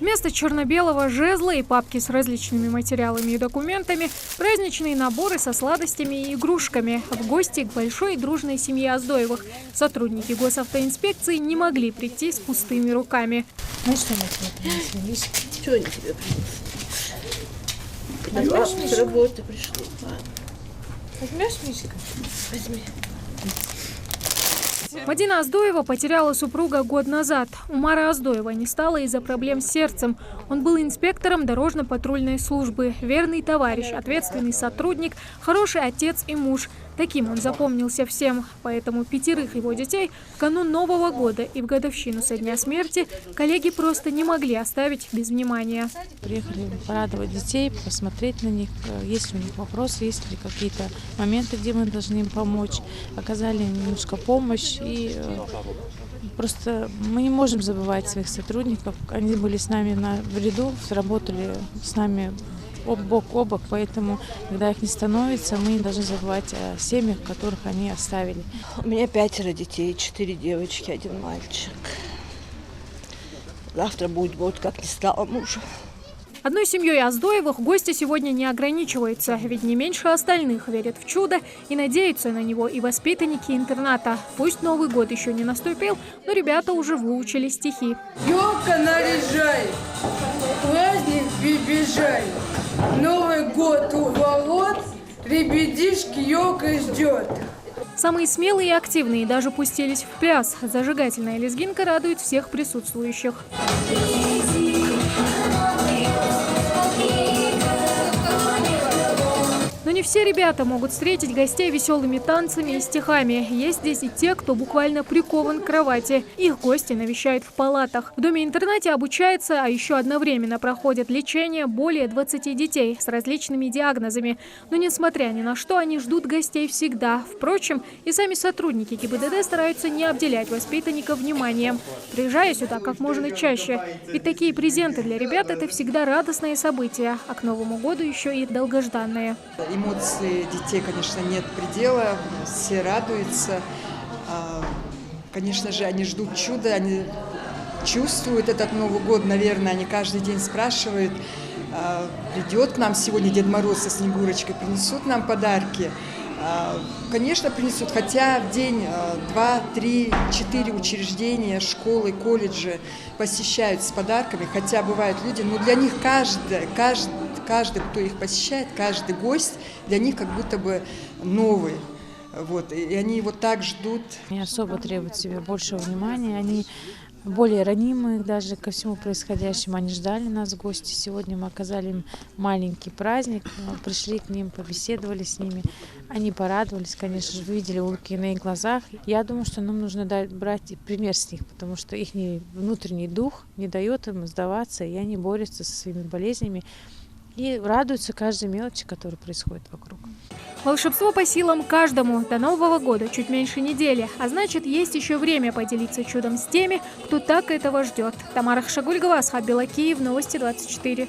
Вместо черно-белого жезла и папки с различными материалами и документами – праздничные наборы со сладостями и игрушками. В гости к большой и дружной семье Оздоевых. Сотрудники госавтоинспекции не могли прийти с пустыми руками. Ну что мы тебе принесли? Что они тебе принесли? С работы пришли. Возьмешь, Мишка? Возьми. Мадина Оздоева потеряла супруга год назад. Умара Оздоева не стало из-за проблем с сердцем. Он был инспектором дорожно-патрульной службы, верный товарищ, ответственный сотрудник, хороший отец и муж. Таким он запомнился всем. Поэтому 5 его детей в канун Нового года и в годовщину со дня смерти коллеги просто не могли оставить без внимания. Приехали порадовать детей, посмотреть на них, есть ли у них вопросы, есть ли какие-то моменты, где мы должны им помочь. Оказали немножко помощь и просто мы не можем забывать своих сотрудников. Они были с нами в ряду, работали с нами бок о бок, поэтому, когда их не становится, мы не должны забывать о семьях, которых они оставили. У меня 5 детей, 4 девочки, 1 мальчик. Завтра будет год, как не стало мужа. Одной семьей Оздоевых гости сегодня не ограничиваются, ведь не меньше остальных верят в чудо и надеются на него и воспитанники интерната. Пусть Новый год еще не наступил, но ребята уже выучили стихи. Ёлка наряжай, праздник прибежай, Новый год у ворот, ребятишки ёлка ждет. Самые смелые и активные даже пустились в пляс. Зажигательная лезгинка радует всех присутствующих. Но не все ребята могут встретить гостей веселыми танцами и стихами. Есть здесь и те, кто буквально прикован к кровати. Их гости навещают в палатах. В доме-интернате обучается, а еще одновременно проходят лечение более 20 детей с различными диагнозами. Но несмотря ни на что, они ждут гостей всегда. Впрочем, и сами сотрудники ГИБДД стараются не обделять воспитанников вниманием, приезжая сюда как можно чаще. Ведь такие презенты для ребят – это всегда радостное событие, а к Новому году еще и долгожданное. Эмоции детей, конечно, нет предела, все радуются. Конечно же, они ждут чуда, они чувствуют этот Новый год, наверное, они каждый день спрашивают, придет к нам сегодня Дед Мороз со Снегурочкой, принесут нам подарки. Конечно, принесут, хотя в день 2, 3, 4 учреждения, школы, колледжи посещают с подарками, хотя бывают люди, но для них каждый, кто их посещает, каждый гость, для них как будто бы новый. Вот, и они его так ждут. Они особо требуют себе большего внимания, они более ранимые даже ко всему происходящему. Они ждали нас в гости. Сегодня мы оказали им маленький праздник, пришли к ним, побеседовали с ними. Они порадовались, конечно же, видели улыбки на их глазах. Я думаю, что нам нужно брать пример с них, потому что их внутренний дух не дает им сдаваться, и они борются со своими болезнями и радуются каждой мелочи, которая происходит вокруг. Волшебство по силам каждому. До Нового года чуть меньше недели. А значит, есть еще время поделиться чудом с теми, кто так этого ждет. Тамара Хшагульгова, Асхат Белакиев, Новости 24.